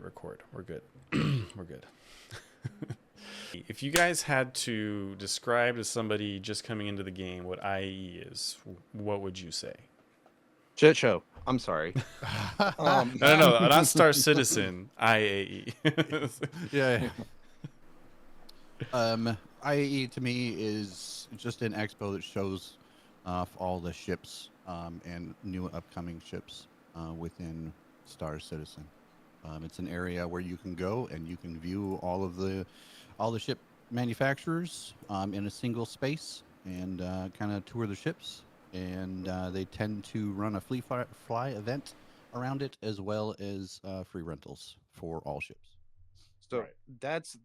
record. We're good. We're good. If you guys had to describe to somebody just coming into the game what IAE is, what would you say? Shit show. I'm sorry. No, not Star Citizen. IAE. Yeah. IAE to me is just an expo that shows off all the ships and new upcoming ships within Star Citizen. It's an area where you can go and you can view all the ship manufacturers in a single space and kind of tour the ships. And they tend to run a fly event around it, as well as free rentals for all ships. So Right. that's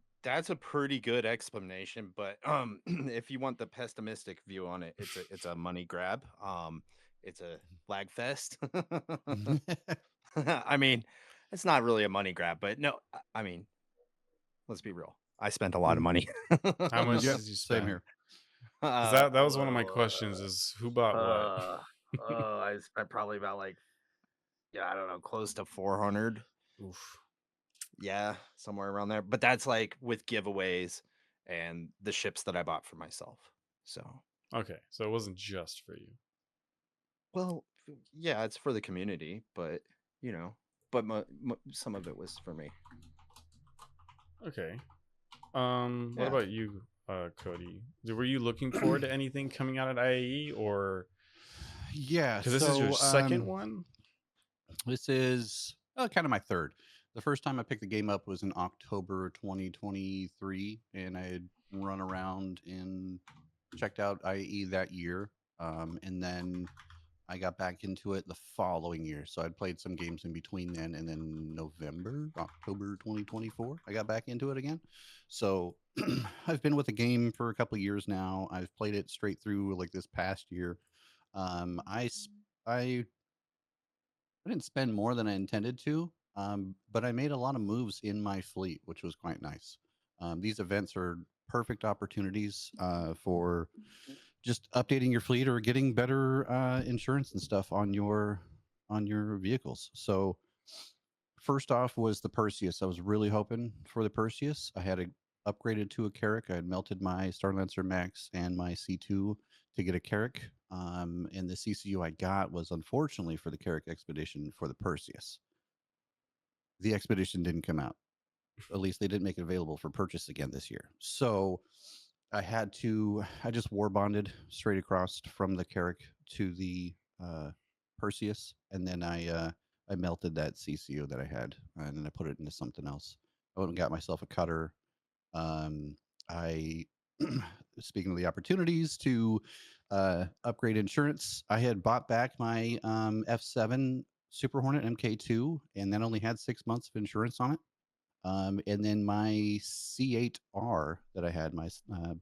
a pretty good explanation, but if you want the pessimistic view on it, it's a money grab. It's a flag fest. I mean, it's not really a money grab, but no, I mean, let's be real. I spent a lot of money. How much Yep, did you same spend? here. 'Cause that was one of my questions: is who bought what? I spent probably about I don't know, close to 400. Oof. Yeah, somewhere around there. But that's like with giveaways and the ships that I bought for myself. So, Okay, so it wasn't just for you. well, yeah, it's for the community, but you know, but some of it was for me. Okay. What Yeah. about you, Cody? Were you looking forward to anything coming out at IAE, or Yeah, because this is your second one? this is kind of my third. The first time I picked the game up was in October 2023, and I had run around and checked out IE that year. And then I got back into it the following year. So I'd played some games in between then, and then October 2024, I got back into it again. So I've been with the game for a couple of years now. I've played it straight through like this past year. Um, I s- I didn't spend more than I intended to, but I made a lot of moves in my fleet, which was quite nice. These events are perfect opportunities for just updating your fleet or getting better insurance and stuff on your vehicles. So first off was the Perseus. I was really hoping for the Perseus. I had upgraded to a Carrack. I had melted my Starlancer Max and my C2 to get a Carrack. And the CCU I got was unfortunately for the Carrack expedition for the Perseus. The expedition didn't come out. At least they didn't make it available for purchase again this year. So I just war bonded straight across from the Carrack to the Perseus, and then I melted that CCU that I had, and then I put it into something else. I went and got myself a cutter. I speaking of the opportunities to upgrade insurance, I had bought back my F7 Super Hornet MK2, and that only had 6 months of insurance on it. And then my C8R that I had, my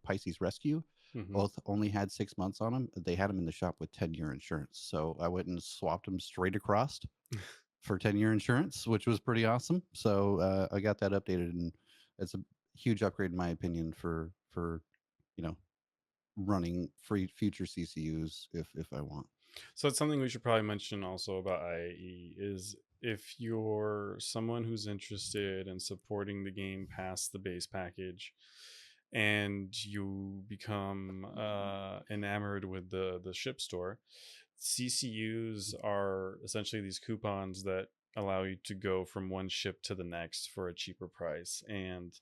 Pisces Rescue, Mm-hmm. both only had 6 months on them. They had them in the shop with 10-year insurance. So I went and swapped them straight across for 10-year insurance, which was pretty awesome. So I got that updated, and it's a huge upgrade in my opinion for you know running free future CCUs if I want. So it's something we should probably mention also about IAE is if you're someone who's interested in supporting the game past the base package and you become enamored with the ship store, CCUs are essentially these coupons that allow you to go from one ship to the next for a cheaper price, and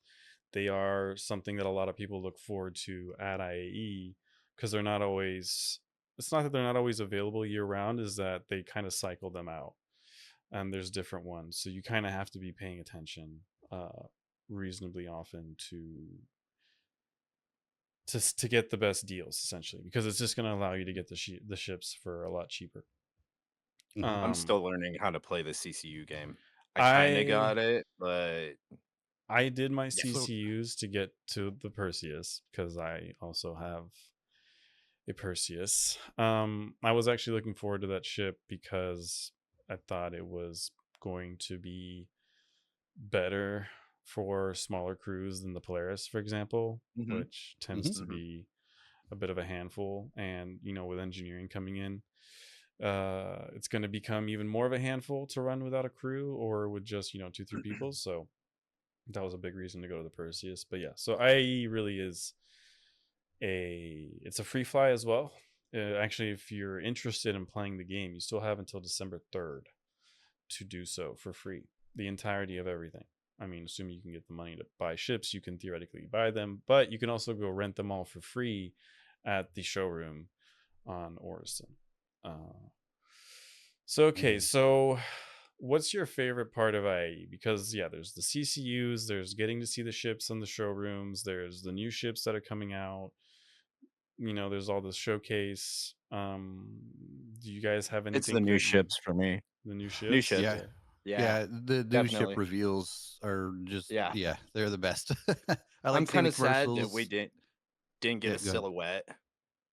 they are something that a lot of people look forward to at IAE because they're not always, it's not that they're not always available year round, is that they kind of cycle them out and there's different ones, so you kind of have to be paying attention reasonably often to get the best deals essentially, because it's just going to allow you to get the ships for a lot cheaper. Mhm. I'm um still learning how to play the CCU game. I kind of i got it, but I did my yeah. So CCUs to get to the Perseus because I also have a Perseus. I was actually looking forward to that ship because I thought it was going to be better for smaller crews than the Polaris, for example, Hmm. which tends mhm. to Hmm. be a bit of a handful. And, with engineering coming in, it's going to become even more of a handful to run without a crew or with just 2-3 people. So that was a big reason to go to the Perseus. But yeah, so IAE really is it's a free fly as well. Actually, if you're interested in playing the game, you still have until December 3rd to do so for free, the entirety of everything. I mean, assuming you can get the money to buy ships, you can theoretically buy them, but you can also go rent them all for free at the showroom on Orison. Okay, so what's your favorite part of IE? Because yeah, there's the CCUs, there's getting to see the ships in the showrooms, there's the new ships that are coming out. There's all this showcase. Do you guys have It's anything the new that you ships for me. the new New ships? ships. Yeah. Okay. Yeah, Yeah, the new ship definitely. reveals are just Yeah. yeah, they're the best. I I'm like seeing kind the of sad that we commercials. didn't get Yeah, a go ahead. silhouette, Of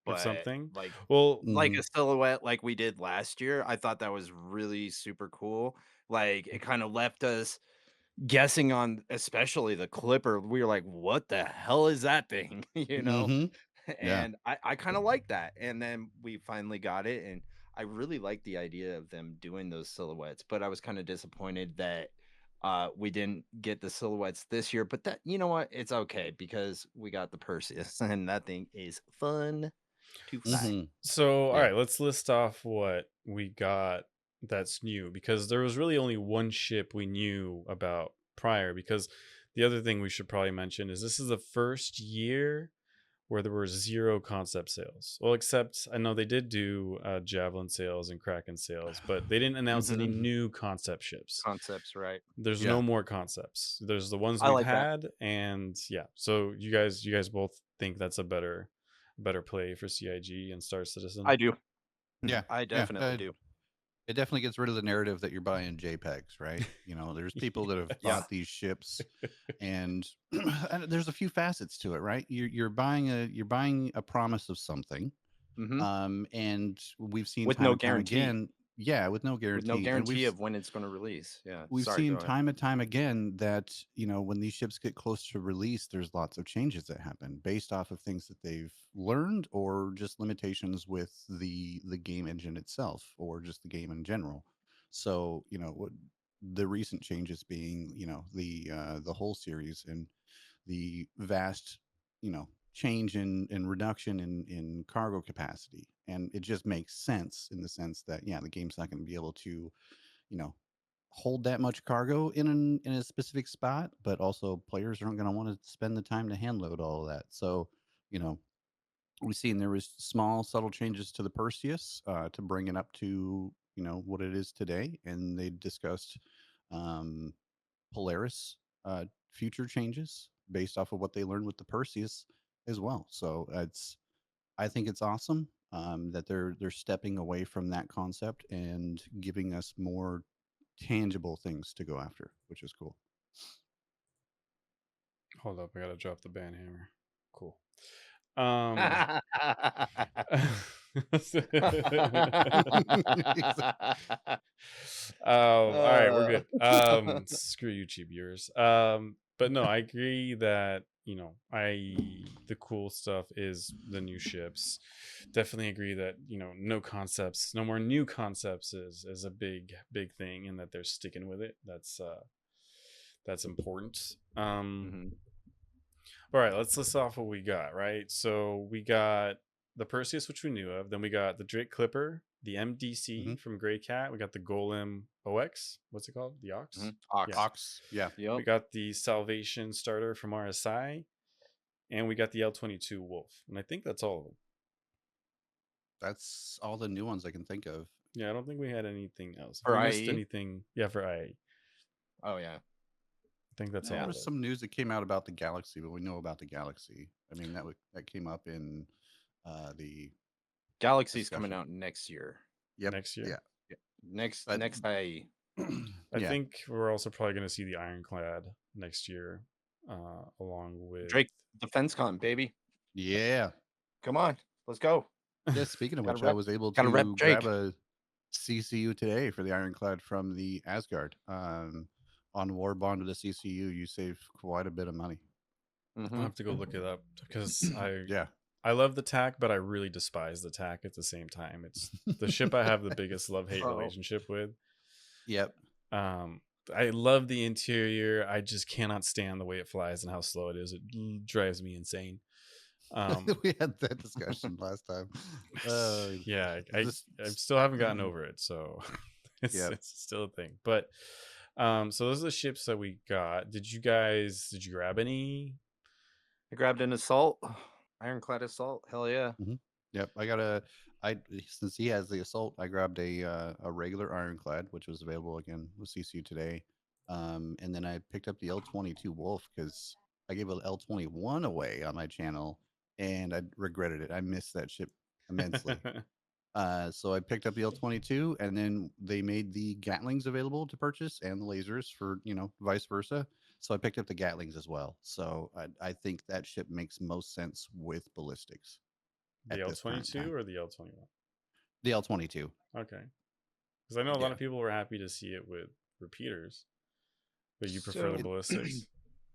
but something. like Well, like Mhm. a silhouette like we did last year. I thought that was really super cool. Like it kind of left us guessing on especially the Clipper. We were like, what the hell is that thing? you know? Mhm. Yeah. And I kind of like that. And then we finally got it. And I really like the idea of them doing those silhouettes, but I was kind of disappointed that we didn't get the silhouettes this year. But that, you know what? It's okay because we got the Perseus and that thing is fun to fly. Mhm. so all Yeah. right, let's list off what we got that's new because there was really only one ship we knew about prior. Because the other thing we should probably mention is this is the first year where there were zero concept sales. Well, except I know they did do Javelin sales and Kraken sales, but they didn't announce any hmm Mhm. new concept ships. Concepts, right? There's Yeah. no more concepts. There's the ones I we've like that. had, and yeah. So you guys both think that's a better play for CIG and Star Citizen. I do. Yeah. I Yeah. definitely do. It definitely gets rid of the narrative that you're buying JPEGs, right? There's people that have Yeah. bought these ships, and, and there's a few facets to it, right? You're buying a promise of something, hmm and we've seen With time no and time guarantee. again, yeah, with no With no guarantee, and guarantee of when it's going to release. Yeah. we've Sorry, seen go ahead. time and time again that when these ships get close to release, there's lots of changes that happen based off of things that they've learned or just limitations with the game engine itself or just the game in general. So what the recent changes being the whole series and the vast change in reduction in cargo capacity, and it just makes sense in the sense that yeah, the game's not going to be able to you know hold that much cargo in a specific spot, but also players aren't going to want to spend the time to hand load all of that. So, you know, we've seen there was small subtle changes to the Perseus to bring it up to what it is today, and they discussed um, Polaris future changes based off of what they learned with the Perseus as well. So I think it's awesome that they're stepping away from that concept and giving us more tangible things to go after, which is cool. Hold up, I gotta drop the band hammer. Cool. Um. All right, we're uh, good. Screw you, cheap viewers. But no, I agree that the cool stuff is the new ships. Definitely agree that no concepts, no more new concepts is a big thing, and that they're sticking with it. That's important. mhm, All right, let's list off what we got. Right, so we got the Perseus, which we knew of. Then we got the Drake Clipper, the Hmm. MDC from Grey Cat. We got the Golem OX. What's it called? The Ox. Yeah. Ox. Ox, yeah, We Yep. got the Salvation starter from RSI, and we got the L22 Wolf. And I think that's all of them. that's all the new ones I can think of. Yeah, I don't think we had anything else. If For we missed IE. anything, yeah, for IA, Oh yeah. I think that's There Yeah. all was of it. some news that came out about the Galaxy, but we know about the Galaxy. I mean, that came up in the Galaxy's coming discussion. out next year. Yep. Next year. Yeah. Next But next IE. I yeah. think we're also probably going to see the Ironclad next year, along with. Drake Defense Con, baby. Yeah. Come on. Let's go. Yeah. Speaking of Gotta which, I rep was able gotta rep to grab Drake. a CCU today for the Ironclad from the Asgard. On War Bond with the CCU, you save quite a bit of money. I'll hmm have to go look it up because I Yeah. I love the tack, but I really despise the tack at the same time. It's the ship I have the biggest love hate Oh, relationship with. Yep. Um, I love the interior. I just cannot stand the way it flies and how slow it is. It drives me insane. Um, We had that discussion last time. yeah, This. I still haven't gotten over it, so Yep. it's still a thing. But so those are the ships that we got. Did you grab any? I grabbed an assault, ironclad assault. Hell yeah. Yep. Since he has the assault, I grabbed a regular ironclad, which was available again with CCU today. And then I picked up the L-22 Wolf because I gave a L-21 away on my channel, and I regretted it. I missed that ship immensely. So I picked up the L-22, and then they made the Gatlings available to purchase and the lasers for vice versa. So I picked up the Gatlings as well. So I think that ship makes most sense with ballistics The at L this twenty current two time. or the L-21? The L-22. Okay, because I know a lot Yeah. of people were happy to see it with repeaters, but you prefer the So It, ballistics.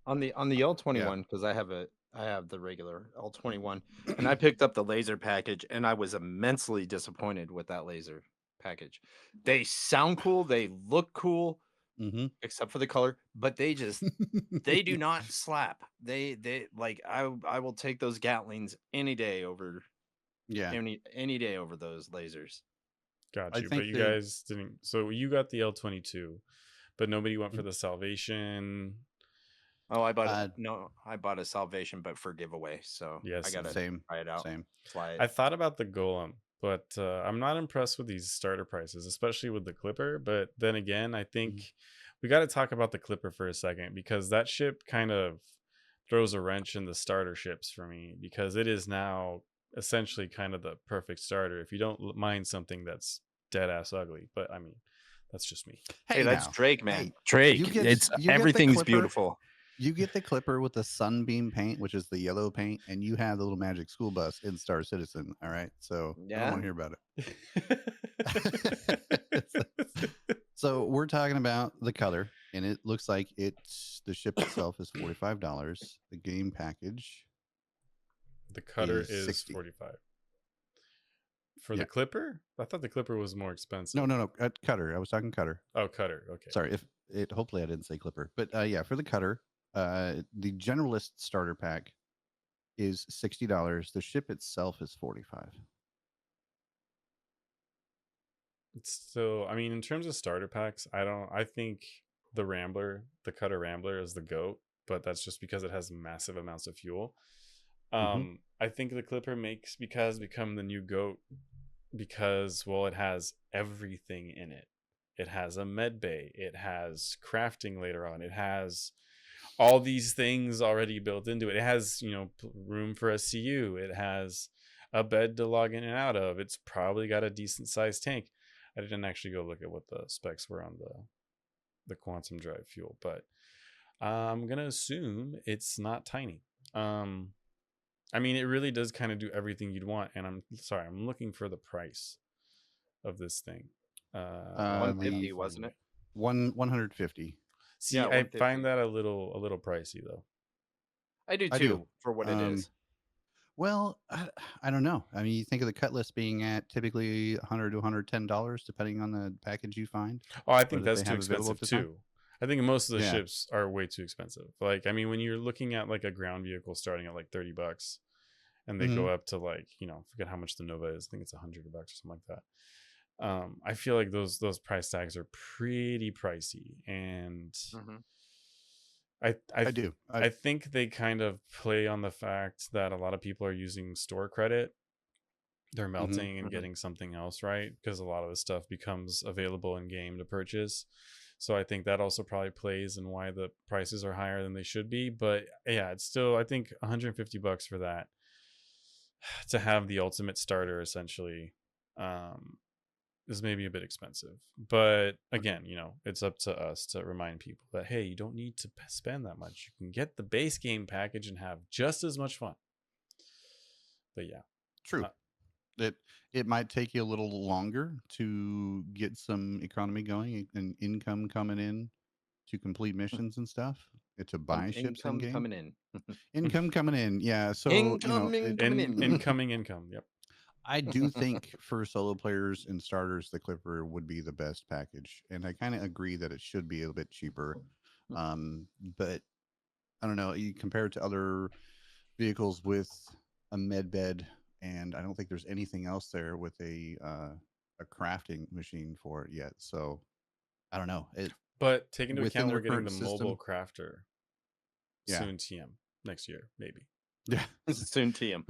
on the yeah. L-21, because I have the regular L-21, and I picked up the laser package, and I was immensely disappointed with that laser package. They sound cool, they look cool, Hmm. except for the color, but they do not slap. They like I will take those Gatlings any day over Yeah. any day over those lasers. Got I you, but think you that. guys didn't. So you got the L-22, but nobody went for Mhm. the Salvation. Oh, Uh, I bought a Salvation, but for giveaway, so I Yes, gotta Same. try it out, Same. fly it. I thought about the Golem, but I'm not impressed with these starter prices, especially with the Clipper. But then again, I Mhm. think we got to talk about the Clipper for a second because that ship kind of throws a wrench in the starter ships for me because it is now essentially kind of the perfect starter if you don't mind something that's dead ass ugly. But I mean, that's just me. Hey, Hey that's now. Drake, man. Hey, Drake. It's you get the everything's Clipper. beautiful. You get the Clipper with the sunbeam paint, which is the yellow paint, and you have the little magic school bus in Star Citizen. All right. So I don't want Yeah. to hear about it. So we're talking about the color, and it looks like the ship itself is $45. The game package The cutter is is 60. 45 for the Yeah. Clipper. I thought the Clipper was more No, expensive. no, no. Cutter. I was talking cutter. Oh, cutter. Okay. Sorry if it. Hopefully, I didn't say clipper, but yeah, for the cutter, the generalist starter pack is $60. The ship itself is 45. It's still, I mean, in terms of starter packs, I think the Rambler, the Cutter Rambler is the GOAT, but that's just because it has massive amounts of fuel. Mm-hmm. I think the Clipper makes because become the new GOAT because, well, it has everything in it. It has a med bay, it has crafting later on, it has all these things already built into it. It has, room for a CU. It has a bed to log in and out of. It's probably got a decent sized tank. I didn't actually go look at what the specs were on the quantum drive fuel, but I'm gonna assume it's not tiny. Um, I mean, it really does kind of do everything you'd want. And I'm sorry, I'm looking for the price of this thing. Let me The 150, find wasn't it. it? 150. See, Yeah, I find 150. that a little pricey though. I do I do. too, for what it Um, is. well, I don't know. I mean, you think of the cut list being at typically $100 to $110, depending on the package you find Oh, I or think that that's they too have available at expensive the time. too. I think most of the Yeah. ships are way too expensive. Like, I mean, when you're looking at like a ground vehicle starting at like $30 and they Hmm. go up to like, forget how much the Nova is. I think it's $100 or something like that. I feel like those price tags are pretty pricey, and Hmm. I I I do. I think they kind of play on the fact that a lot of people are using store credit. They're Hmm. melting and Hmm. getting something else, right? Because a lot of the stuff becomes available in game to purchase. So I think that also probably plays in why the prices are higher than they should be. But yeah, it's still, I think $150 for that to have the ultimate starter essentially um, is maybe a bit expensive. But again, it's up to us to remind people that, hey, you don't need to spend that much. You can get the base game package and have just as much fun. But yeah. True. Uh, It it might take you a little longer to get some economy going and income coming in to complete missions and stuff. to buy ships in Income game. coming in. Income coming in, yeah. So Incoming coming in. Incoming income. Yep. I do think for solo players and starters, the Clipper would be the best package, and I kind of agree that it should be a bit cheaper. But I don't know. You compare it to other vehicles with a med bed, and I don't think there's anything else there with a crafting machine for it yet. So I don't know. It But take into within account their we're getting the current mobile system. crafter Yeah, soon. TM next year, maybe. yeah. Soon TM.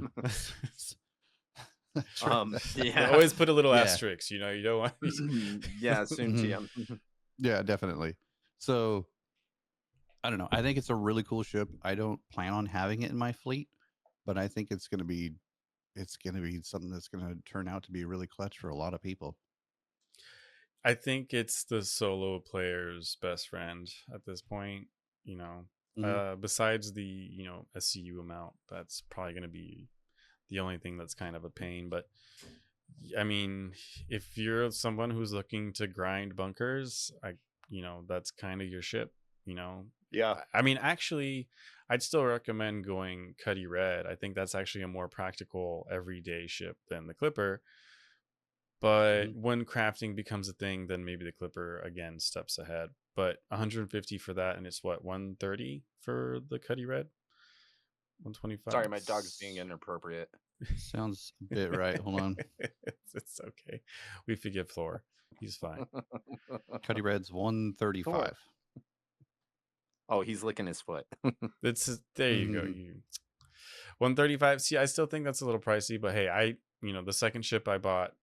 Sure. They Yeah. always put a little Yeah. asterisk. You know, you don't want. Yeah, soon Mhm. TM. Yeah, definitely. So I don't know. I think it's a really cool ship. I don't plan on having it in my fleet, but I think it's gonna be something that's gonna turn out to be really clutch for a lot of people. I think it's the solo player's best friend at this point. You know, Mhm. besides the SCU amount, that's probably going to be the only thing that's kind of a pain. But I mean, if you're someone who's looking to grind bunkers, that's kind of your ship. You know, Yeah. I mean, actually, I'd still recommend going Cuddy Red. I think that's actually a more practical everyday ship than the Clipper. But Mhm. when crafting becomes a thing, then maybe the Clipper again steps ahead. But 150 for that, and it's what 130 for the Cuddy Red, 125. Sorry, my dog's being inappropriate. Sounds a bit right. Hold on. It's okay. We forgive Thor. He's fine. Cuddy Red's 135. Oh, he's licking his foot. There you go. Mhm. You 135. See, I still think that's a little pricey, but hey, the second ship I bought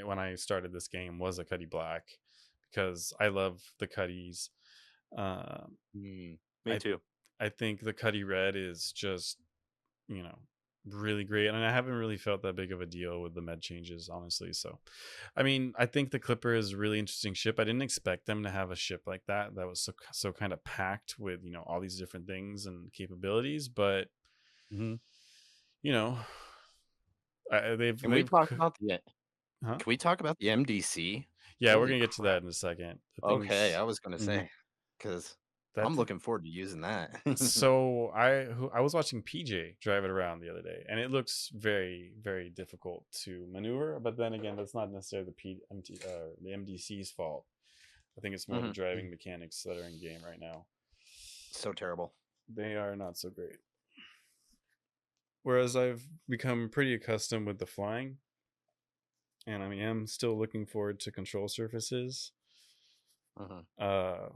when I started this game was a Cuddy Black because I love the Cuddies. Me I too. I think the Cuddy Red is just you know really great, and I haven't really felt that big of a deal with the med changes, honestly. So, I mean, I think the Clipper is a really interesting ship. I didn't expect them to have a ship like that was so kind of packed with all these different things and capabilities, but Mhm. you know, Can we they've talk about the huh? Can we talk about the MDC? Yeah, we're Holy gonna get to that crap. in a second. The Okay, things I was gonna Mhm. say because I'm that looking forward to using that. So I was watching PJ drive it around the other day, and it looks very very difficult to maneuver. But then again, that's not necessarily the MDC's fault. I think it's more the Mhm. driving mechanics that are in game right now. So terrible. They are not so great. Whereas I've become pretty accustomed with the flying, and I am still looking forward to control surfaces. Mhm. Uh,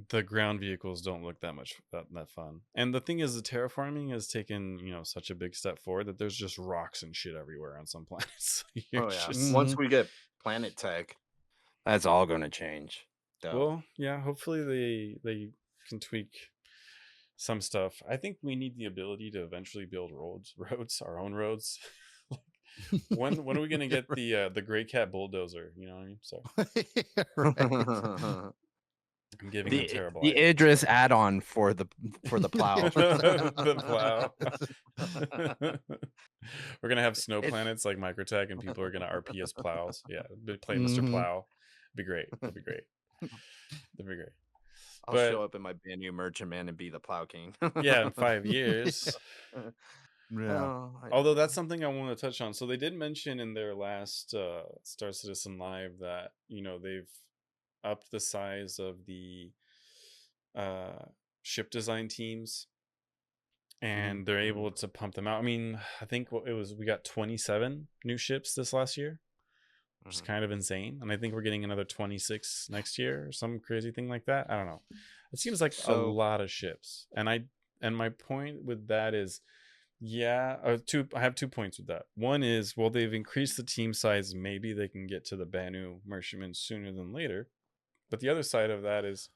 the ground vehicles don't look that fun. And the thing is, the terraforming has taken such a big step forward that there's just rocks and shit everywhere on some planets. You're Oh yeah. just Once Mhm. we get Planet Tech, that's all gonna change. Though. well, yeah. Hopefully they can tweak some stuff. I think we need the ability to eventually build roads, our own roads. When are we gonna Yeah, get the Gray Cat bulldozer? You know what I mean? So right. I'm giving them the terrible the ideas. Idris add-on for the plow. The plow. We're gonna have snow It, planets like Microtech, and people are gonna RP as plows. Yeah, play Mr. Mhm. Plow. Be great. That'd be great. That'd be great. I'll But show up in my Banu Merchantman and be the Plow King. yeah, in 5 years. Yeah. Oh, I Although know. that's something I want to touch on. So they did mention in their last Star Citizen Live that they've upped the size of the uh, ship design teams, Mhm. and they're able to pump them out. I mean, I think what it was, we got 27 new ships this last year, which is Mhm. kind of insane. And I think we're getting another 26 next year or some crazy thing like that. I don't know. It seems like a So lot of ships. And my point with that is, yeah, I have 2 points with that. One is, well, they've increased the team size. Maybe they can get to the Banu merchantmen sooner than later. But the other side of that is,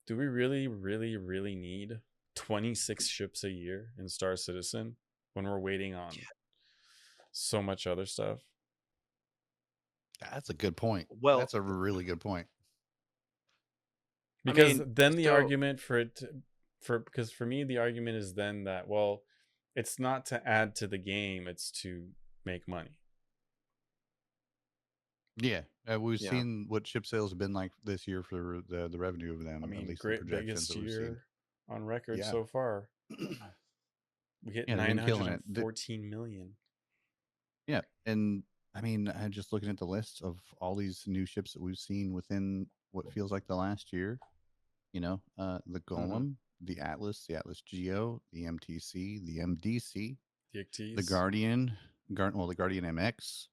do we really, really, really need 26 ships a year in Star Citizen when we're waiting on so much other stuff? That's a good point. well, That's a really good point. I Because mean, then the so argument because for me the argument is then that, well, it's not to add to the game, it's to make money. Yeah, we've Yeah. seen what ship sales have been like this year for the revenue of I them, at mean, least the great projections biggest that we've seen. year on record Yeah, so far. We hit yeah, they've been killing it. 914 million. Yeah, and I mean, just looking at the list of all these new ships that we've seen within what feels like the last year, the Mm-hmm. Golem, the Atlas Geo, the MTC, the MDC, The the Ictes. Guardian, the Guardian MX,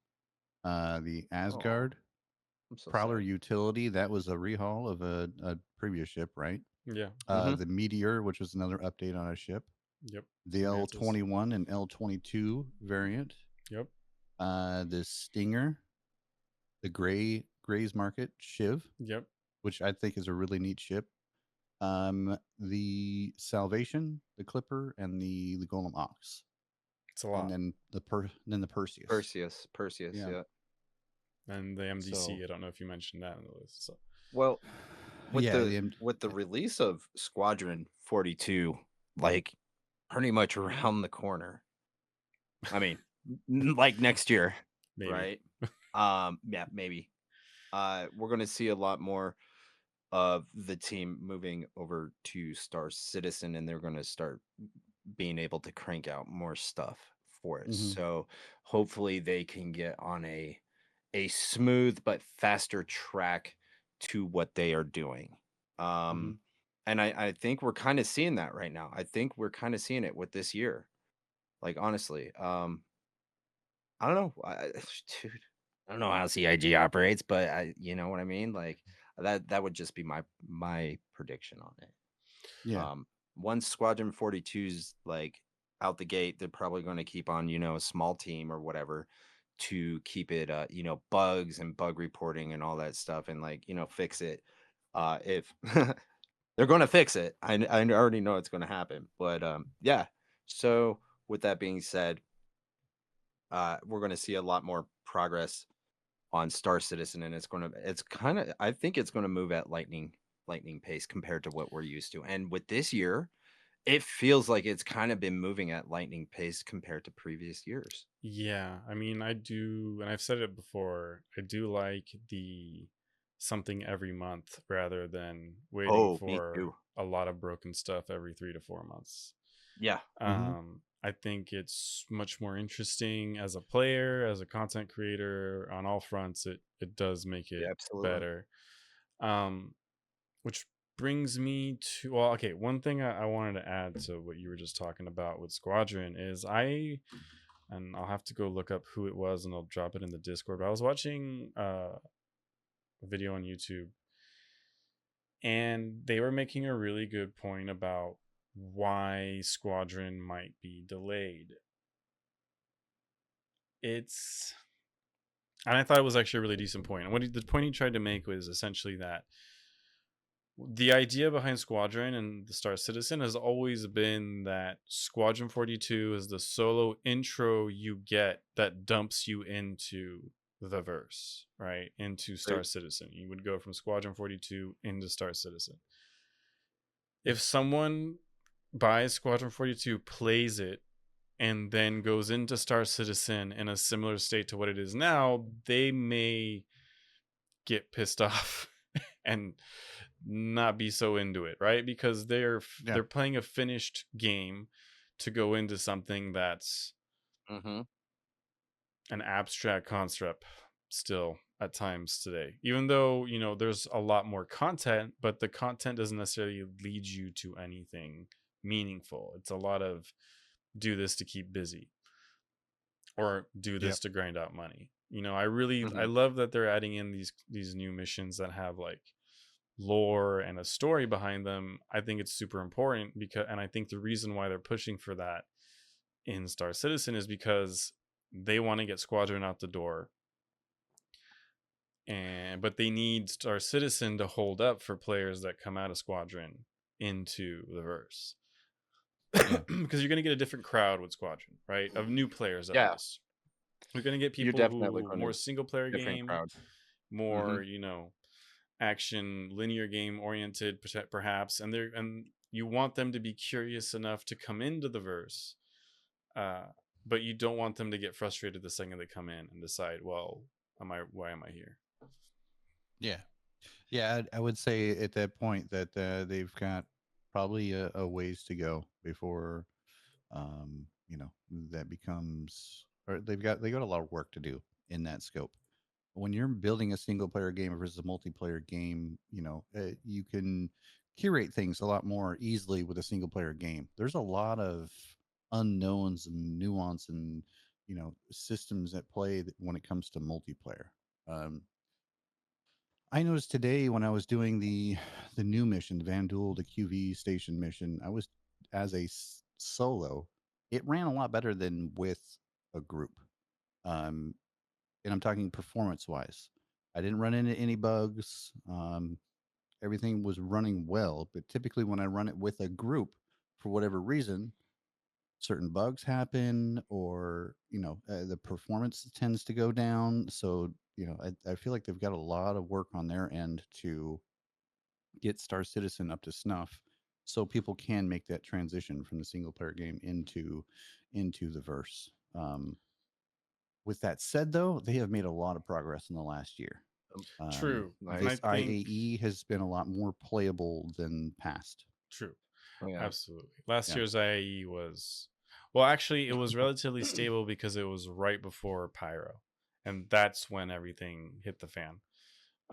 the Oh, Asgard, I'm so Prowler sad. Utility. That was a rehaul of a previous ship, right? Yeah. Mm-hmm. The Meteor, which was another update on a ship. Yep. The The Mantis. L-21 and L-22 variant. Yep. The Stinger, the Gray's Market Shiv, Yep. which I think is a really neat ship. The Salvation, the Clipper, and the Golem Ox, It's a and lot. then the Perseus. Perseus, Yeah. yeah. And the So, MDC, I don't know if you mentioned that in the list. So well, Yeah. with the release of Squadron 42, like pretty much around the corner. I mean, like next year, maybe. right? Yeah, maybe. We're gonna see a lot more of the team moving over to Star Citizen, and they're gonna start being able to crank out more stuff for it. Hmm. So hopefully they can get on a smooth but faster track to what they are doing. Hmm. Um, and I think we're kind of seeing that right now. I think we're kind of seeing it with this year. Like honestly, I don't know, dude. I don't know how CIG operates, but you know what I mean. Like that would just be my prediction on it. Yeah. Um, Once Squadron 42's like out the gate, they're probably going to keep on, a small team or whatever to keep it, bugs and bug reporting and all that stuff and like, fix it. If they're going to fix it, I already know it's going to happen. But yeah. So with that being said, we're going to see a lot more progress on Star Citizen, and it's kind of I think it's going to move at lightning pace compared to what we're used to. And with this year, it feels like it's kind of been moving at lightning pace compared to previous years. Yeah. I mean, I do, and I've said it before, I do like the something every month rather than waiting Oh, me for too. a lot of broken stuff every 3 to 4 months. Yeah. Hmm. I think it's much more interesting as a player, as a content creator on all fronts. It does make Yeah, it absolutely. better. Um, which brings me to, well, okay, one thing I wanted to add to what you were just talking about with Squadron is and I'll have to go look up who it was and I'll drop it in the Discord. But I was watching a video on YouTube and they were making a really good point about why Squadron might be delayed. It's And I thought it was actually a really decent point. And the point he tried to make was essentially that the idea behind Squadron and the Star Citizen has always been that Squadron 42 is the solo intro you get that dumps you into the verse, right? Into Right. Star Citizen. You would go from Squadron 42 into Star Citizen. If someone buys Squadron 42, plays it, and then goes into Star Citizen in a similar state to what it is now, they may get pissed off and not be so into it, right? Because Yeah. they're playing a finished game to go into something that's Mm-hmm. an abstract concept still at times today. Even though, there's a lot more content, but the content doesn't necessarily lead you to anything meaningful. It's a lot of do this to keep busy or do Yep. this to grind out money. I Mm-hmm. love that they're adding in these new missions that have like lore and a story behind them. I think it's super important and I think the reason why they're pushing for that in Star Citizen is because they want to get Squadron out the door, but they need Star Citizen to hold up for players that come out of Squadron into the verse. Yeah. Because you're going to get a different crowd with Squadron, right? Of new players at Yeah, least. You're going to get you're people definitely who going to more single player different game, crowd. Mm-hmm. more, action linear game oriented perhaps, and you want them to be curious enough to come into the verse, uh but you don't want them to get frustrated the second they come in and decide, well, why am I here? Yeah. Yeah, I would say at that point that they've got probably a ways to go before, you know, that becomes, or they got a lot of work to do in that scope. When you're building a single player game versus a multiplayer game, you know, you can curate things a lot more easily with a single player game. There's a lot of unknowns and nuance and, you know, systems at play when it comes to multiplayer. Um, I noticed today when I was doing the new mission, the Van Duel, the QV station mission, I was as a solo. It ran a lot better than with a group. Um, and I'm talking performance wise. I didn't run into any bugs. Everything was running well, but typically when I run it with a group, for whatever reason, certain bugs happen, or you know, the performance tends to go down. So you know, I feel like they've got a lot of work on their end to get Star Citizen up to snuff, so people can make that transition from the single player game into the verse. With that said, though, they have made a lot of progress in the last year. True, and Like, I This think IAE has been a lot more playable than past. true, yeah. absolutely. Last Yeah. year's IAE was, well, actually, it was relatively stable because it was right before Pyro, and that's when everything hit the fan.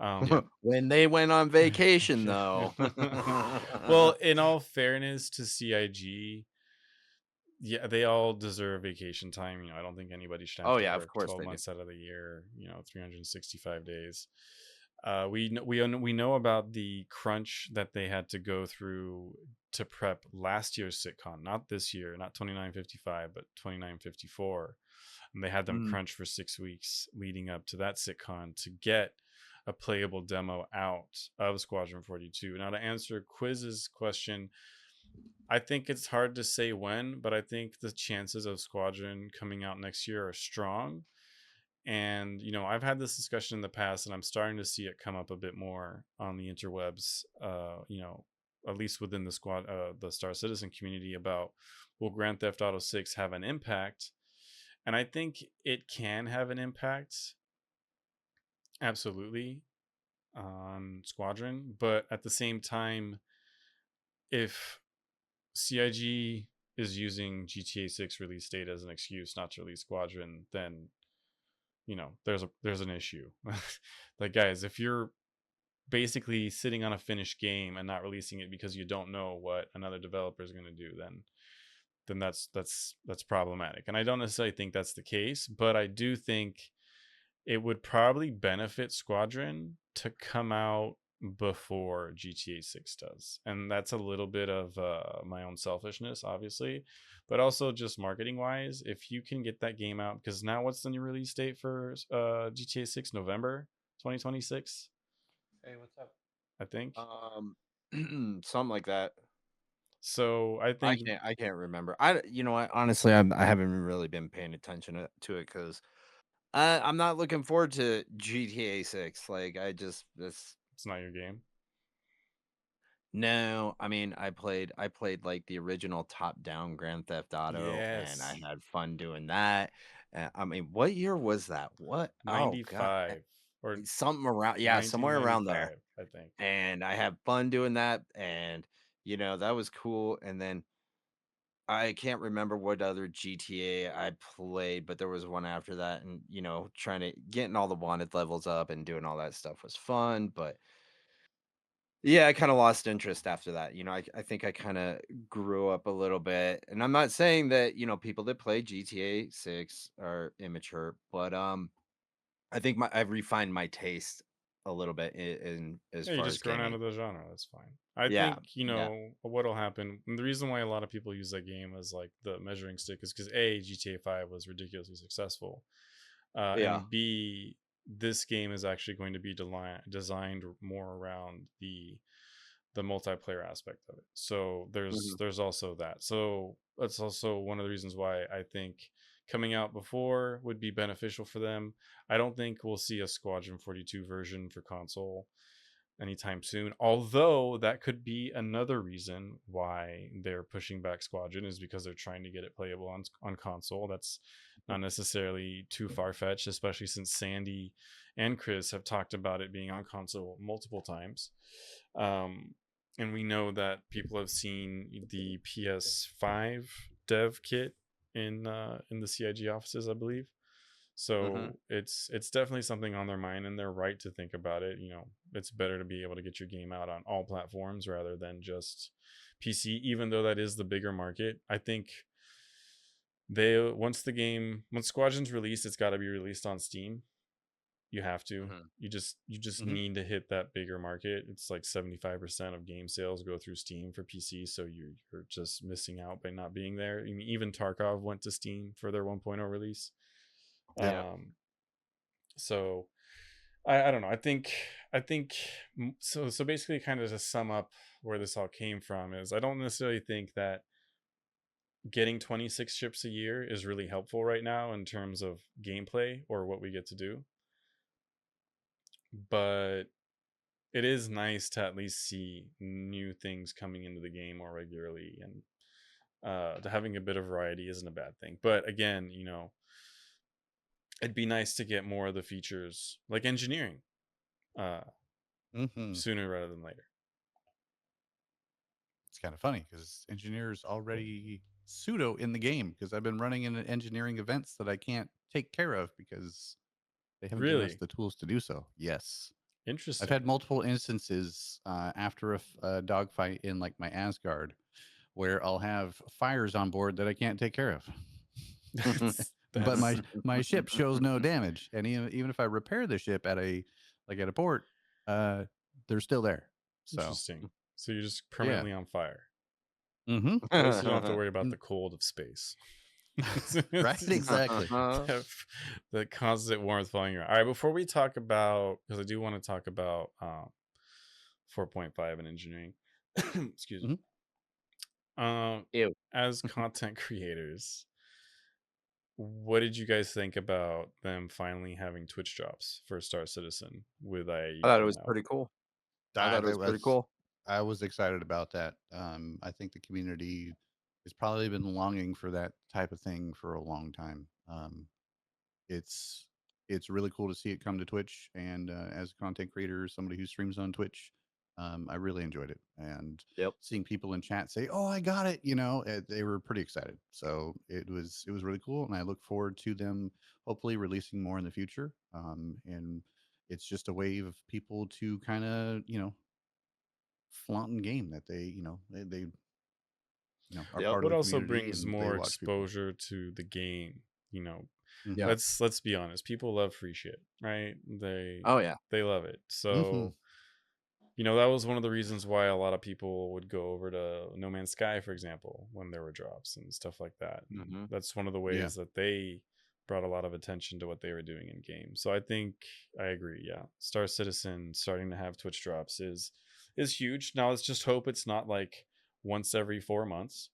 Yeah. When they went on vacation, though. Well, in all fairness to CIG, yeah, they all deserve vacation time. I don't think anybody should have Oh to yeah, of work course 12 they do. months out of the year. 365 days. We know about the crunch that they had to go through to prep last year's sitcon, not this year, not 2955, but 2954. And they had them Mm. crunch for 6 weeks leading up to that sitcon to get a playable demo out of Squadron 42. Now, to answer Quiz's question, I think it's hard to say when, but I think the chances of Squadron coming out next year are strong. And I've had this discussion in the past, and I'm starting to see it come up a bit more on the interwebs. At least within the Star Citizen community, about will Grand Theft Auto 6 have an impact? And I think it can have an impact, absolutely, on Squadron. But at the same time, if CIG is using GTA 6 release date as an excuse not to release Squadron, then there's an issue. Like, guys, if you're basically sitting on a finished game and not releasing it because you don't know what another developer is going to do, then that's problematic. And I don't necessarily think that's the case, but I do think it would probably benefit Squadron to come out before GTA 6 does. And that's a little bit of my own selfishness, obviously, but also just marketing wise. If you can get that game out, because now what's the new release date for GTA 6? November 2026, Hey, what's up? I think. Something like that. So I think, I can't remember. You know what? Honestly, I haven't really been paying attention to it because I'm not looking forward to GTA 6. Like, this. it's not your game. No, I mean, I played like the original top-down Grand Theft Auto, and I Yes. had fun doing that. I mean, what year was that? What? Oh god, 95 or something around, yeah, somewhere around there. 1995, I think. And I had fun doing that, and that was cool. And then I can't remember what other GTA I played, but there was one after that, and trying to getting all the wanted levels up and doing all that stuff was fun, but yeah, I kinda lost interest after that. I think I kinda grew up a little bit, and I'm not saying that, people that play GTA 6 are immature, but, I think I've refined my taste a little bit in as Yeah, you far as just grown out gaming. of the genre. That's fine. I Yeah, think yeah. what'll happen. And the reason why a lot of people use that game as like the measuring stick is because A, GTA 5 was ridiculously successful, Yeah. and B, this game is actually going to be designed more around the multiplayer aspect of it. So Mhm. there's also that. So that's also one of the reasons why I think coming out before would be beneficial for them. I don't think we'll see a Squadron 42 version for console. anytime soon. Although that could be another reason why they're pushing back Squadron, is because they're trying to get it playable on console. That's not necessarily too far fetched, especially since Sandy and Chris have talked about it being on console multiple times. Um, and we know that people have seen the PS5 dev kit in the CIG offices, I believe. Mm-hmm. So it's definitely something on their mind, and they're right to think about it. It's better to be able to get your game out on all platforms rather than just PC, even though that is the bigger market. I think they once Squadron's released, it's got to be released on Steam. You have to. Mm-hmm. You just Mhm. need to hit that bigger market. It's like 75% of game sales go through Steam for PC, so you're just missing out by not being there. I mean, even Tarkov went to Steam for their 1.0 release. Yep. Yeah. So I don't know. I think so basically, kind of to sum up where this all came from, is I don't necessarily think that getting 26 ships a year is really helpful right now in terms of gameplay or what we get to do, but it is nice to at least see new things coming into the game more regularly, and to having a bit of variety isn't a bad thing. But again, it'd be nice to get more of the features like engineering uh Mhm. sooner rather than later. It's kind of funny because engineers already pseudo in the game because I've been running in engineering events that I can't take care of because they haven't given us Really the tools to do so. Yes. I've interesting. had multiple instances after a dogfight in like my Asgard where I'll have fires on board that I can't take care of. But That's my ship shows no damage, and even if I repair the ship at a port, uh, they're still there. So interesting. So you're just yeah. permanently on fire. Mm-hmm. At least you don't have to worry about the cold of space. Right, exactly. that, that constant warmth following around. All right, before we talk about, because I do want to talk about 4.5 in engineering. Excuse me. Mhm. Um, Ew. as content creators, what did you guys think about them finally having Twitch drops for Star Citizen with I IAE thought it coming was out? pretty cool. I I thought it that was pretty was cool. I was excited about that. I think the community has probably been longing for that type of thing for a long time. It's it's really cool to see it come to Twitch, and as a content creator, somebody who streams on Twitch, I really enjoyed it, and Yep. seeing people in chat say, "Oh, I got it," they were pretty excited. So it was really cool, and I look forward to them hopefully releasing more in the future. And it's just a way of people to kind of flaunting game that they are Yep. part of What the also community brings and they more watch people. exposure to the game. You know, Hmm. Yeah. let's be honest. People love free shit, right? Oh yeah. They love it. Hmm. So that was one of the reasons why a lot of people would go over to No Man's Sky, for example, when there were drops and stuff like that. And Mm-hmm. that's one of the Yeah. ways that they brought a lot of attention to what they were doing in game. So I think I agree. Yeah, Star Citizen starting to have Twitch drops is huge. Now let's just hope it's not like once every 4 months.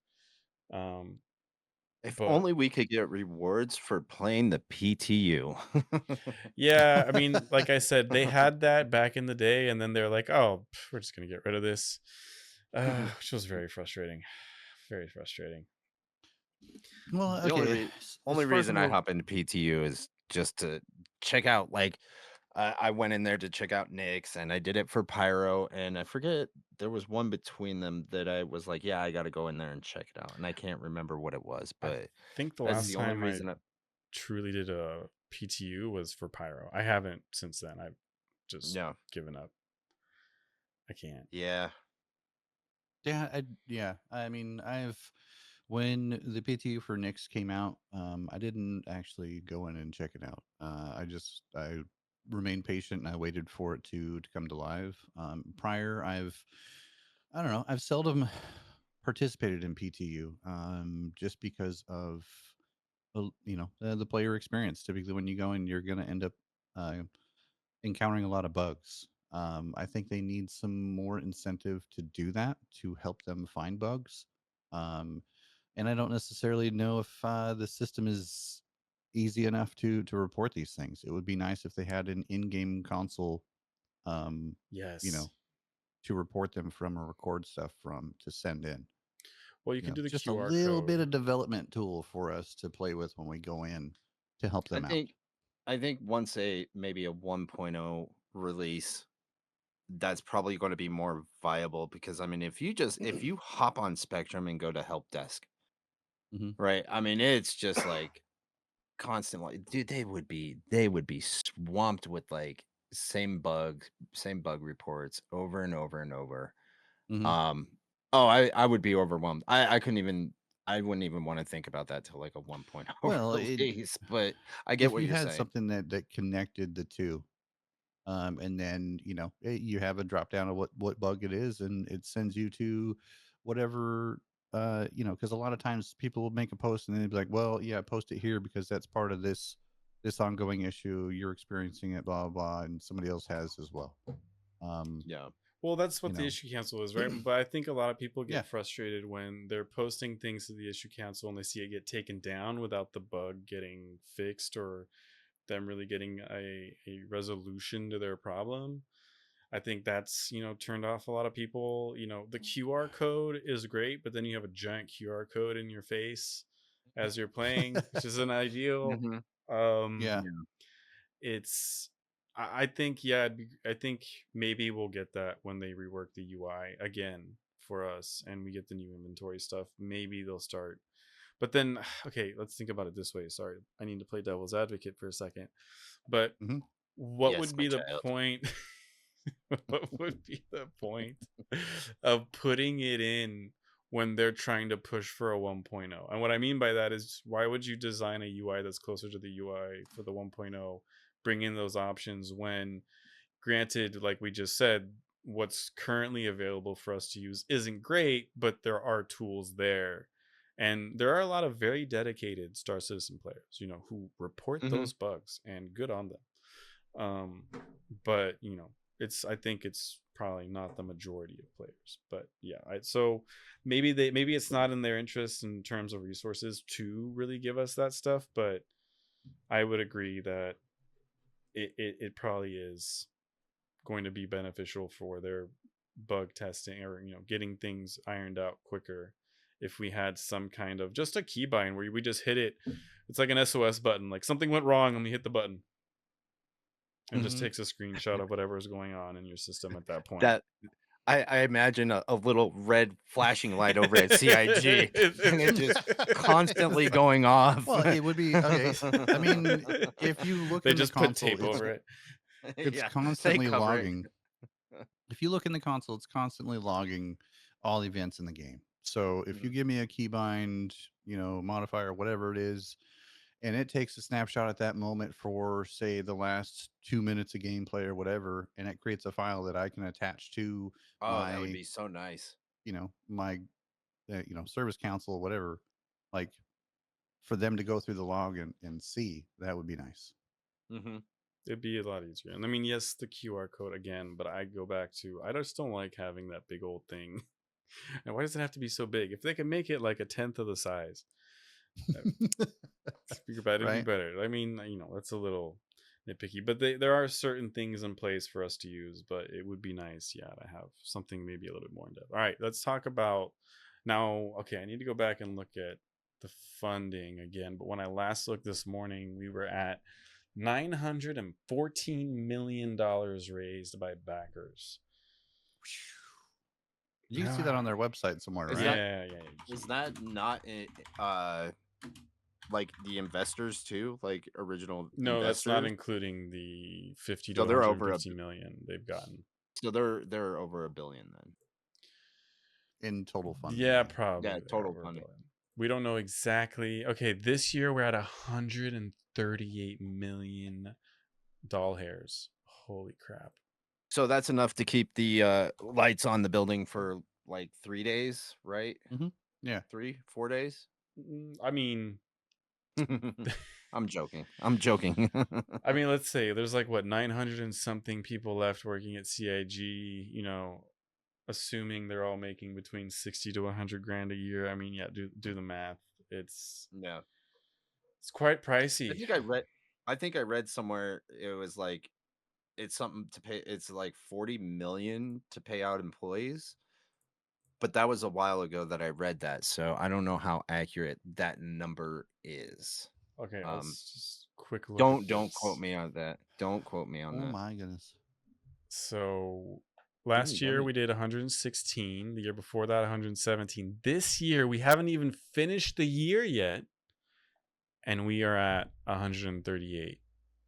Um, If but only we could get rewards for playing the PTU. yeah, I mean, like I said, they had that back in the day, and then they're like, "Oh, we're just gonna get rid of this," which was very frustrating. Very frustrating. Well, The only okay. As only far reason from I the hop into PTU is just to check out. Like, I went in there to check out Nick's, and I did it for Pyro, and I forget there was one between them that I was like, yeah, I got to go in there and check it out, and I can't remember what it was, I but think the that's last the only time I reason. truly did a PTU was for Pyro. I haven't since then. I've just Yeah, given up. I can't. yeah, yeah, I mean, when the PTU for Nyx came out, I didn't actually go in and check it out. I remained patient and I waited for it to come to live. Prior, I don't know, I've seldom participated in PTU, just because of the player experience. Typically, when you go in, you're going to end up uh, encountering a lot of bugs. I think they need some more incentive to do that to help them find bugs. Um, and I don't necessarily know if the system is easy enough to report these things. It would be nice if they had an in-game console, um, Yes. to report them from or record stuff from to send in. Well, you can do the Just a QR little bit code. of development tool for us to play with when we go in to help I them out. think I think once maybe a 1.0 release, that's probably going to be more viable because I mean if you hop on Spectrum and go to help desk, Mhm. right? I mean it's just like constantly, dude, they would be swamped with like same bug reports over and over and over. Mhm. Um oh, I would be overwhelmed. I wouldn't even want to think about that till like a 1.0 Well, release, but I get if what you you're had saying. something that connected the two, and then you have a drop down of what bug it is, and it sends you to whatever, because a lot of times people will make a post and then they'd be like, well, yeah, post it here because that's part of this ongoing issue you're experiencing it, blah blah blah, and somebody else has as well. um Yeah. Well, that's you what the know issue cancel is, right? But I think a lot of people yeah. get frustrated when they're posting things to the issue cancel and they see it get taken down without the bug getting fixed or them really getting a resolution to their problem. I think that's, turned off a lot of people. The QR code is great, but then you have a giant QR code in your face as you're playing, which isn't ideal. Hmm. Um, Yeah. Yeah. it's I think, yeah, I think maybe we'll get that when they rework the UI again for us and we get the new inventory stuff. Maybe they'll start. But then, okay, let's think about it this way. Sorry, I need to play devil's advocate for a second. But Hmm. what Yes, would my be the child. point? What would be the point of putting it in when they're trying to push for a 1.0? And what I mean by that is, why would you design a UI that's closer to the UI for the 1.0, bring in those options when, granted, like we just said, what's currently available for us to use isn't great, but there are tools there. And there are a lot of very dedicated Star Citizen players, who report Hmm. those bugs, and good on them. um but I think it's probably not the majority of players, but yeah, so maybe it's not in their interest in terms of resources to really give us that stuff, but I would agree that it probably is going to be beneficial for their bug testing, or getting things ironed out quicker, if we had some kind of just a keybind where we just hit it. It's like an SOS button, like something went wrong and we hit the button, and just Hmm. takes a screenshot of whatever is going on in your system at that point. That I imagine a little red flashing light over at CIG and it just constantly going off. Well, it would be okay. I mean, if you look They in the just put console, tape over it. it's Yeah, they constantly cover it. logging. If you look in the console, it's constantly logging all events in the game. So if you Mhm. give me a keybind, modifier, whatever it is, and it takes a snapshot at that moment for, say, the last 2 minutes of gameplay or whatever, and it creates a file that I can attach to Oh, that would my, be so nice. my, service council or whatever, like for them to go through the log and see, that would be nice. Hmm. It'd be a lot easier. And I mean, yes, the QR code again, but I go back to, I just don't like having that big old thing. And why does it have to be so big? If they can make it like a tenth of the size, uh, speaker bad, it'd be Right? better. I mean, that's a little nitpicky, but there are certain things in place for us to use. But it would be nice, yeah, to have something maybe a little bit more in depth. All right, let's talk about now. Okay, I need to go back and look at the funding again. But when I last looked this morning, we were at $914 million raised by backers. You can see that on their website somewhere, Is right? that Yeah, yeah. is that not like the investors too, like original No, that's not investors? including the 50 to So they're over 150 million they've gotten. they're over a billion then. In total funding, Yeah, yeah. probably Yeah, they are total over a funding. billion. We don't know exactly. Okay, this year we're at 138 million doll hairs. Holy crap. So that's enough to keep the lights on the building for like 3 days, right? Hmm. Yeah. 3, 4 days. I mean, I'm joking. I'm joking. let's say there's like what, 900 and something people left working at CIG, assuming they're all making between 60 to 100 grand a year. I mean, yeah, do the math. It's Yeah. it's quite I pricey. think I read I think I read somewhere it was like it's something to pay. It's like 40 million to pay out employees. But that was a while ago that I read that, so I don't know how accurate that number is. Okay, Um, let's just quick look at don't quote this. me on that. Don't quote me on Oh that. my goodness. So Gimme, last year gimme. we did 116. The year before that, 117. This year we haven't even finished the year yet, and we are at 138.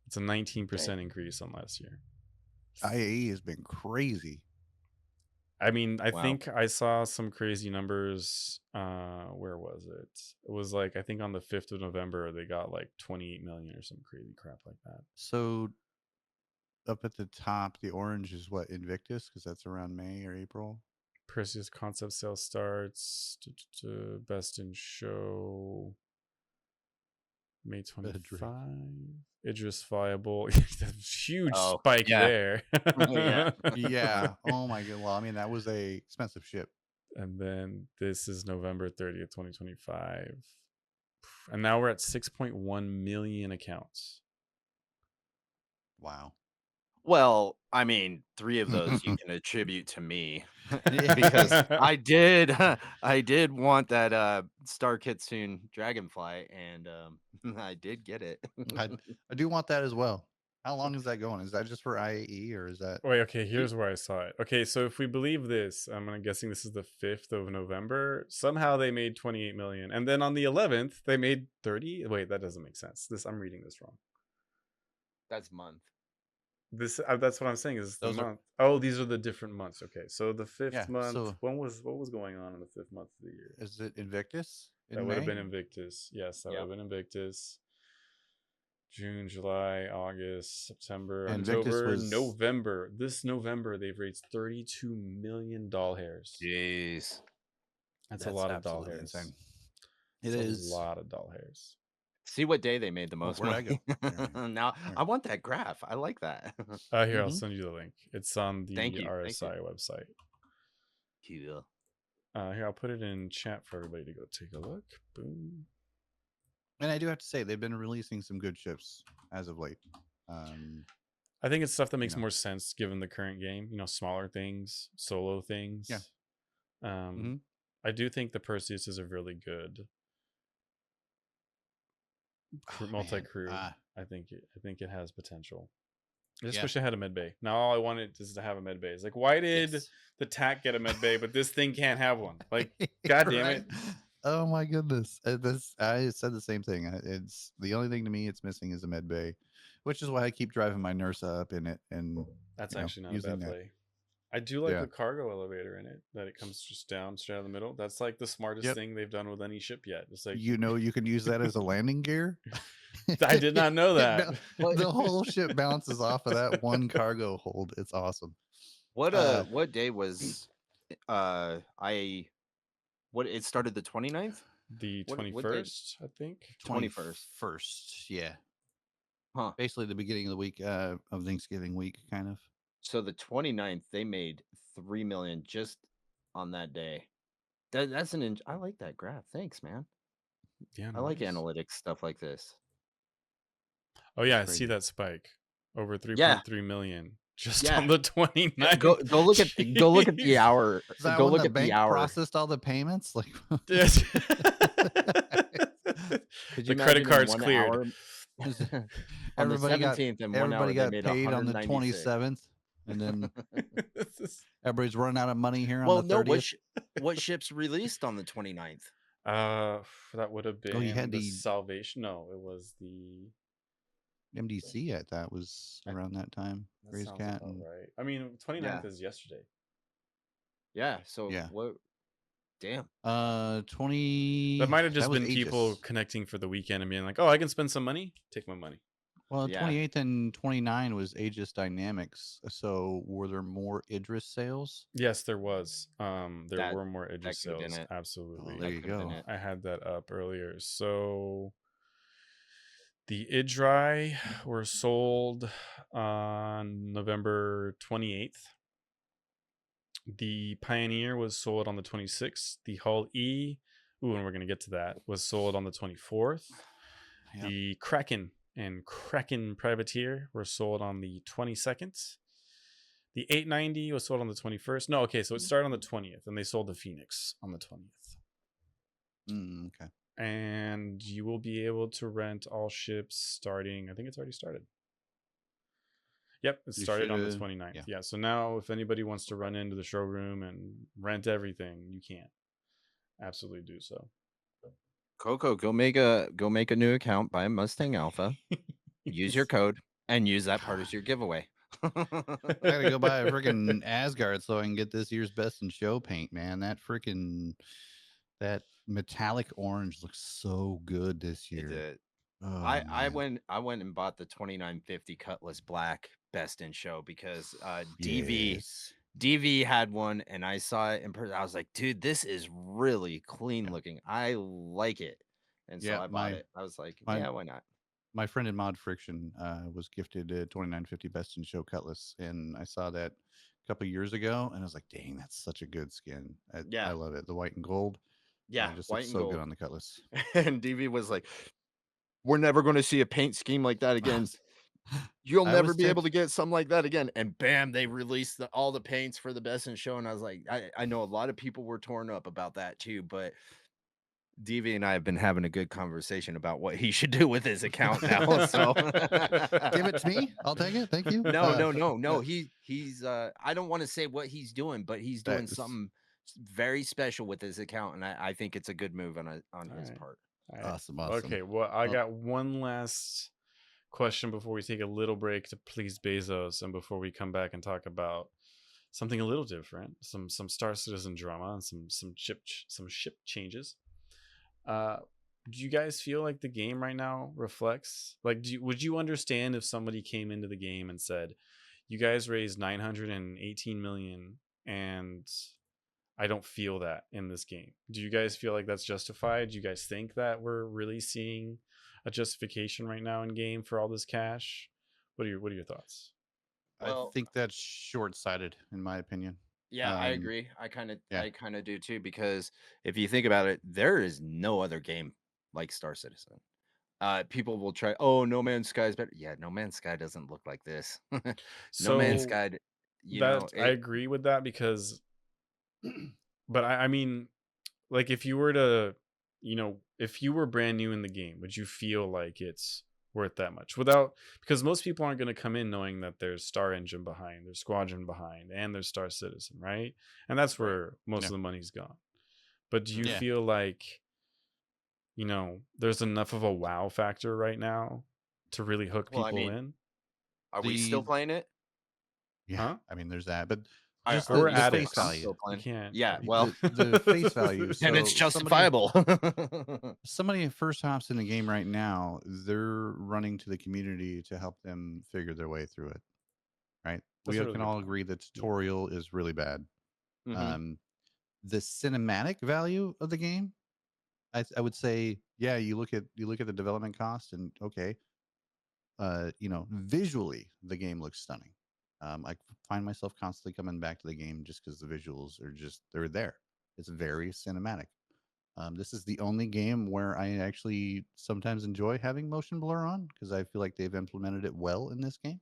It's a 19% increase on last year. IAE has been crazy. I mean, I Wow. think I saw some crazy numbers. Where was it? It was like, I think on the 5th of November, they got like 28 million or some crazy crap like that. So up at the top, the orange is what, Invictus? Because that's around May or April. Perseus concept sale starts. Best in show. May 25. Idris Viable. Huge spike yeah. there. Yeah. Yeah. Oh my god. Well, I mean, that was a expensive ship. And then this is November 30th, 2025. And now we're at 6.1 million accounts. Wow. Well, I mean, 3 of those you can attribute to me because I did want that Star Kitsune Dragonfly, and I did get it. I do want that as well. How long is that going? Is that just for IAE or is that? Wait, okay, here's where I saw it. Okay, so if we believe this, I'm guessing this is the 5th of November. Somehow they made 28 million. And then on the 11th, they made 30. Wait, that doesn't make sense. I'm reading this wrong. That's month. That's what I'm saying is the Those are- month. Oh, these are the different months. Okay, so the 5th Yeah, month. so- what was going on in the 5th month of the year? Is it Invictus in That would have May? been Invictus. Yes, that would Yep. have been Invictus. June, July, August, September, And Invictus October, was- November. This November, they've raised $32 million doll hairs. Jeez. That's a lot of doll absolutely hairs. insane. It's It is a lot of doll hairs. See what day they made the most where'd I money. go? Here. Now I want that graph. I like that. Here, I'll Mhm. send you the link. It's on the Thank you, thank RSI website. Cool. Here, I'll put it in chat for everybody to go take a look. Boom. And I do have to say, they've been releasing some good ships as of late. I think it's stuff that makes know. more sense given the current game. Smaller things, solo things. Yeah. I do think the Perseuses are really good. Multi-crew. I think it has potential. I just wish I had a med bay. Now all I wanted is to have a med bay. It's like, why did the TAC get a med bay, but this thing can't have one? Like, god damn it. Oh my goodness. I said the same thing. It's the only thing to me it's missing is a med bay, which is why I keep driving my Nursa up in it. And that's actually not a using bad that. play. I do like the cargo elevator in it, that it comes just down straight out of the middle. That's like the smartest thing they've done with any ship yet. It's like, you can use that as a landing gear. I did not know that. The whole ship bounces off of that one cargo hold. It's awesome. What day was it started the 29th? The 21st, I think. 21st. Yeah. Huh. Basically the beginning of the week of Thanksgiving week, kind of. So the 29th, they made 3 million just on that day. That's I like that graph. Thanks, man. Yeah, I like analytics stuff like this. Oh yeah, I see that spike over 3.3 million just on the 29th. Go look at the hour. Go look at the hour. Processed all the payments. Like, yes. The credit card's cleared. On the 17th and 1 hour, everybody got they made paid on the 27th, and then everybody's running out of money here on the 30th. What ships released on the 29th? That would have been you had the Salvation. No, it was the MDC. I thought was around that time. That sounds about right. I mean, 29th is yesterday. Yeah. So what? Damn. 20. That might have just been people connecting for the weekend and being like, "Oh, I can spend some money. Take my money." Well, 28th and 29 was Aegis Dynamics. So were there more Idris sales? Yes, there was. There were more Idris sales. Absolutely. Oh, there you go. I had that up earlier. So the Idri were sold on November 28th. The Pioneer was sold on the 26th. The Hull E, and we're going to get to that, was sold on the 24th. Yep. The Kraken and Kraken Privateer were sold on the 22nd. The 890 was sold on the 21st. No, okay, so it started on the 20th, and they sold the Phoenix on the 20th. Okay. And you will be able to rent all ships starting, I think it's already started. Yep, it You started on the should, 29th. yeah. Yeah, so now if anybody wants to run into the showroom and rent everything, you can absolutely do so. Coco, go make a new account, buy a Mustang Alpha, use your code, and use that part as your giveaway. I gotta go buy a freaking Asgard so I can get this year's best in show paint, man. That metallic orange looks so good this It year. did. Oh I man. went and bought the 2950 Cutlass Black best in show because Yes. DV had one and I saw it in person. I was like, dude, this is really clean looking. I like it. And so Yeah, I bought it. I was like, my yeah, why not? my friend in Mod Friction was gifted a 2950 Best in Show Cutlass, and I saw that a couple years ago, and I was like, "Dang, that's such a good skin! I Yeah. love it. The white and gold, Yeah. just White looks and so good gold. on the Cutlass." And DV was like, we're never going to see a paint scheme like that again. You'll I never was be able to text. get something like that again. And bam, they released all the paints for the best in show. And I was like, I know a lot of people were torn up about that too, but DV and I have been having a good conversation about what he should do with his account now. So Give it to me. I'll take it. Thank you. no. He's I don't want to say what he's doing, but he's That doing is something very special with his account, and I think it's a good move on All his right. part. All right. awesome. Awesome. Okay, well, I Well, got one last question before we take a little break to please Bezos, and before we come back and talk about something a little different, some Star Citizen drama and some ship changes. Uh, do you guys feel like the game right now reflects like would you understand if somebody came into the game and said, "You guys raised 918 million and I don't feel that in this game." Do you guys feel like that's justified? Do you guys think that we're really seeing a justification right now in game for all this cash? What are your thoughts? I Well, think that's short sighted, in my opinion. yeah, I Um, agree. yeah, I kind of do too because if you think about it, there is no other game like Star Citizen. People will try, oh, No Man's Sky is better. Yeah, No Man's Sky doesn't look like this. No Man's So Sky, that I it agree with that because, but I mean, like if you were to, if you were brand new in the game, would you feel like it's worth that much without, because most people aren't going to come in knowing that there's Star Engine behind, there's Squadron behind, and there's Star Citizen, right? And that's right. where most yeah, of the money's gone. But do you Mhm. yeah. feel like, there's enough of a wow factor right now to really hook Well, I people mean, in? are we still The playing it? Yeah, Huh? I mean, there's that, but I just We're the you still face addicts. I'm value, still You playing. can't. Yeah, well, the face value. and it's So justifiable. somebody first hops in the game right now, they're running to the community to help them figure their way through it. Right? That's a really Can good all point. agree the Yeah. tutorial is really bad. Mhm. Um, the cinematic value of the game, I would say, yeah. You look at the development cost, and okay, visually the game looks stunning. I find myself constantly coming back to the game just because the visuals are they're there. It's very cinematic. This is the only game where I actually sometimes enjoy having motion blur on because I feel like they've implemented it well in this game.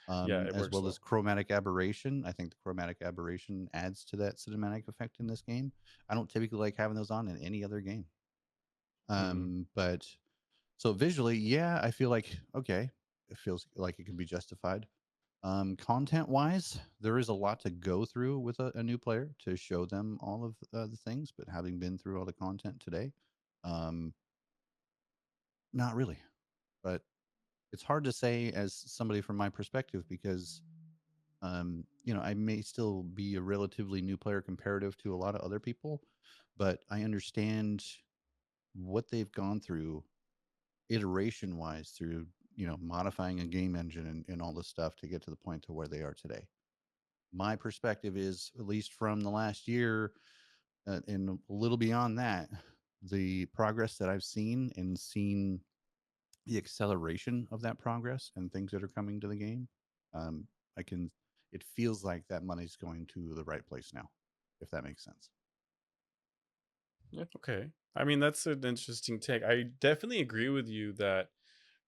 Yeah, it As works well as well. chromatic aberration. I think the chromatic aberration adds to that cinematic effect in this game. I don't typically like having those on in any other game. Hmm. But so visually, yeah, I feel like okay, it feels like it can be justified. Content wise, there is a lot to go through with a new player to show them all of the things. But having been through all the content today, um, not really. But it's hard to say as somebody from my perspective because I may still be a relatively new player comparative to a lot of other people, but I understand what they've gone through iteration wise through modifying a game engine and all this stuff to get to the point to where they are today. My perspective is, at least from the last year and a little beyond that, the progress that I've seen the acceleration of that progress and things that are coming to the game. um, I can it feels like that money's going to the right place now, if that makes sense. Okay. I mean, that's an interesting take. I definitely agree with you that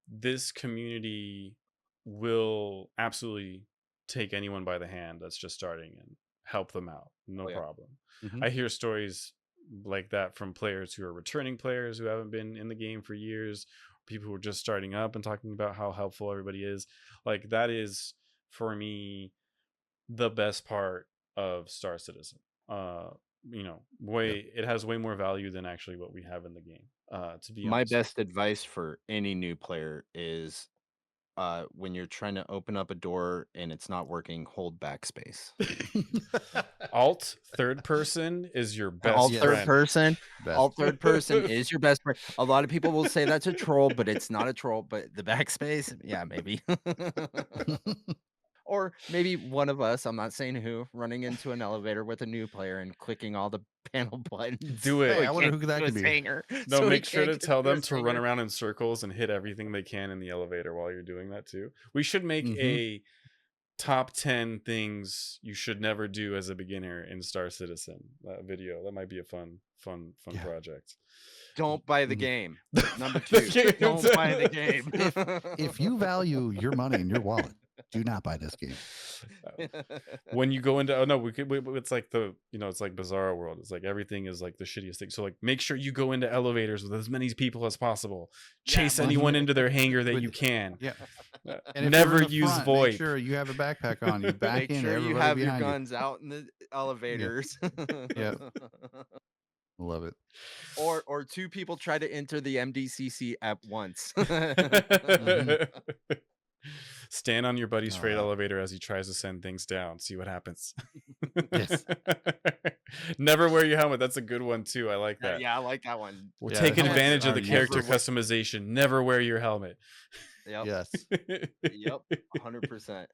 this community will absolutely take anyone by the hand that's just starting and help them out, no Oh yeah. problem. Mhm. I hear stories like that from players who are returning players who haven't been in the game for years, people who are just starting up and talking about how helpful everybody is. Like, that is, for me, the best part of Star Citizen. Yep. It has way more value than actually what we have in the game, to be My honest. best advice for any new player is when you're trying to open up a door and it's not working, hold backspace. Alt third person is your All best third Yes. friend. person, all Best. third person is your best friend. A lot of people will say that's a troll, but it's not a troll. But the backspace, yeah, maybe. Or maybe one of us, I'm not saying who, running into an elevator with a new player and clicking all the panel buttons Do so it. Hey, he I wonder can't who get that to could his be. hanger. No, So he make sure can't to get tell to them his to run hanger. around in circles and hit everything they can in the elevator while you're doing that too. We should make Mhm. a top 10 things you should never do as a beginner in Star Citizen video. That might be a fun Yeah. project. Don't buy the Mhm. game. Number The 2, game don't buy the game. If you value your money in your wallet, do not buy this game. When you go into it's like it's like Bizarro World. It's like everything is like the shittiest thing. So like make sure you go into elevators with as many people as possible. Yeah, Chase mosh anyone pit. into their hangar that But- you can. Yeah. And if you're Never in the use front, make VoIP. sure you have a backpack on. You back Make in sure you everybody have your behind you. guns out in the elevators. Yep. Love it. Or 2 people try to enter the MDCC at once. Stand on your buddy's freight Uh, elevator as he tries to send things down. See what happens. Yes. Never wear your helmet. That's a good one too. I like that. Yeah, I like that one. We're Yeah, taking helmets advantage of are the character useless. customization. Never wear your helmet. Yep. Yes. Yep. 100%.